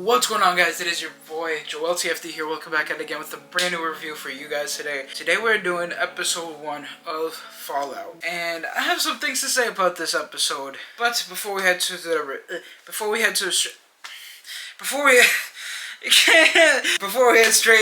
What's going on, guys? It is your boy Joel TFD here. Welcome back and again with a brand new review for you guys today. Today we're doing episode 1 of Fallout, and I have some things to say about this episode. But before we head straight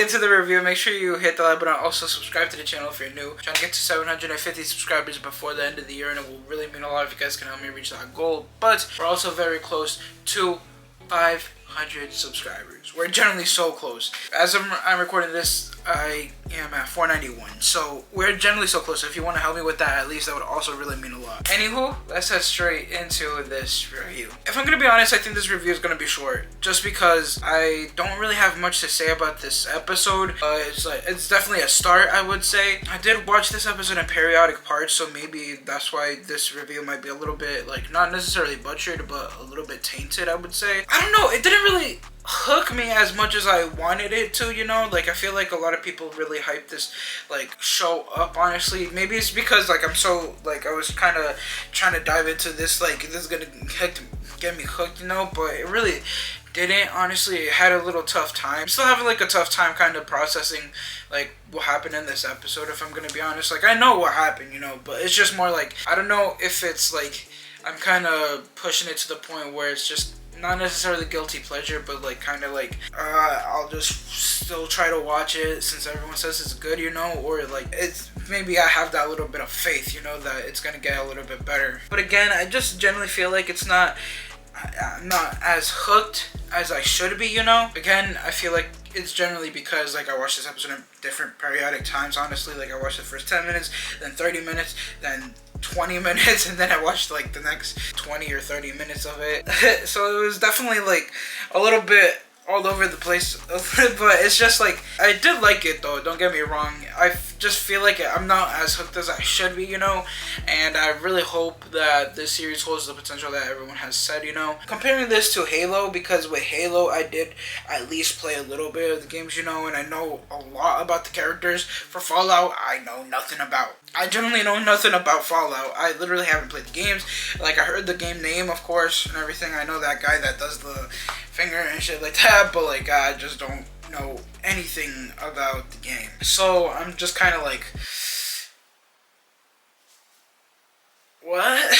into the review, make sure you hit the like button. Also subscribe to the channel if you're new. I'm trying to get to 750 subscribers before the end of the year, and it will really mean a lot if you guys can help me reach that goal. But we're also very close to 500 subscribers. We're generally so close. As I'm recording this, I am at 491. So we're generally so close. So if you want to help me with that, at least that would also really mean a lot. Anywho, let's head straight into this review. If I'm gonna be honest, I think this review is gonna be short, just because I don't really have much to say about this episode. It's definitely a start, I would say. I did watch this episode in periodic parts, so maybe that's why this review might be a little bit, like, not necessarily butchered, but a little bit tainted, I would say. I don't know, it didn't really hook me as much as I wanted it to, you know? Like, I feel like a lot of people really hype this, like, show up, honestly. Maybe it's because, like, I'm so, like, I was kind of trying to dive into this, like, this is gonna get me hooked, you know? But it really didn't, honestly. It had a little tough time. I'm still having, like, a tough time kind of processing, like, what happened in this episode, if I'm gonna be honest. Like, I know what happened, you know? But it's just more, like, I don't know if it's, like, I'm kind of pushing it to the point where it's just not necessarily guilty pleasure, but like kind of like I'll just still try to watch it since everyone says it's good, you know, or like it's maybe I have that little bit of faith, you know, that it's gonna get a little bit better. But again, I just generally feel like it's not, I'm not as hooked as I should be, you know. Again, I feel like it's generally because, like, I watched this episode in different periodic times, honestly. Like, I watched the first 10 minutes, then 30 minutes, then 20 minutes, and then I watched, like, the next 20 or 30 minutes of it. So it was definitely, like, a little bit all over the place. But it's just, like, I did like it, though. Don't get me wrong. I just feel like I'm not as hooked as I should be, you know. And I really hope that this series holds the potential that everyone has said, you know. Comparing this to Halo, because with Halo, I did at least play a little bit of the games, you know. And I know a lot about the characters. For Fallout, I know nothing about. I generally know nothing about Fallout. I literally haven't played the games. Like, I heard the game name, of course, and everything. I know that guy that does the finger and shit like that, but, like, I just don't know anything about the game. So, I'm just kind of like, what?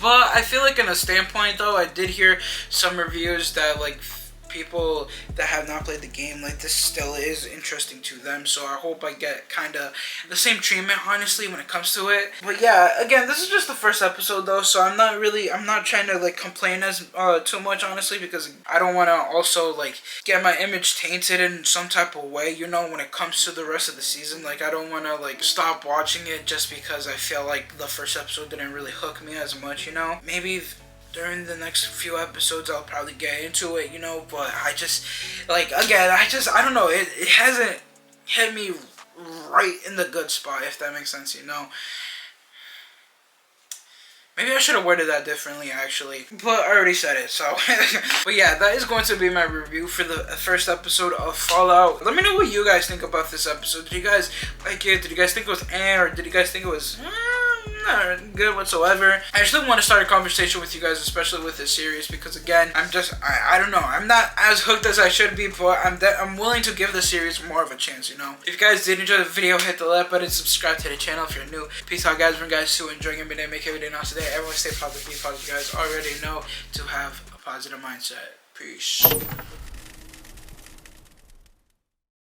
But I feel like in a standpoint, though, I did hear some reviews that, like, people that have not played the game, like, this still is interesting to them. So I hope I get kind of the same treatment, honestly, when it comes to it. But yeah, again, this is just the first episode, though, so I'm not trying to, like, complain as too much, honestly, because I don't want to also, like, get my image tainted in some type of way, you know, when it comes to the rest of the season. Like, I don't want to, like, stop watching it just because I feel like the first episode didn't really hook me as much, you know. Maybe during the next few episodes I'll probably get into it, you know, but I just, like, again, I don't know, it hasn't hit me right in the good spot, if that makes sense, you know. Maybe I should have worded that differently, actually, but I already said it, so. But yeah, that is going to be my review for the first episode of Fallout. Let me know what you guys think about this episode. Did you guys like it? Did you guys think it was or did you guys think it was not good whatsoever? I actually want to start a conversation with you guys, especially with this series, because again, I don't know, I'm not as hooked as I should be, but I'm willing to give the series more of a chance, you know. If you guys did enjoy the video, hit the like button, subscribe to the channel if you're new. Peace out, guys. Remember, guys, to enjoying your midday, make every day nice today. Everyone stay positive, be positive. You guys already know to have a positive mindset. Peace.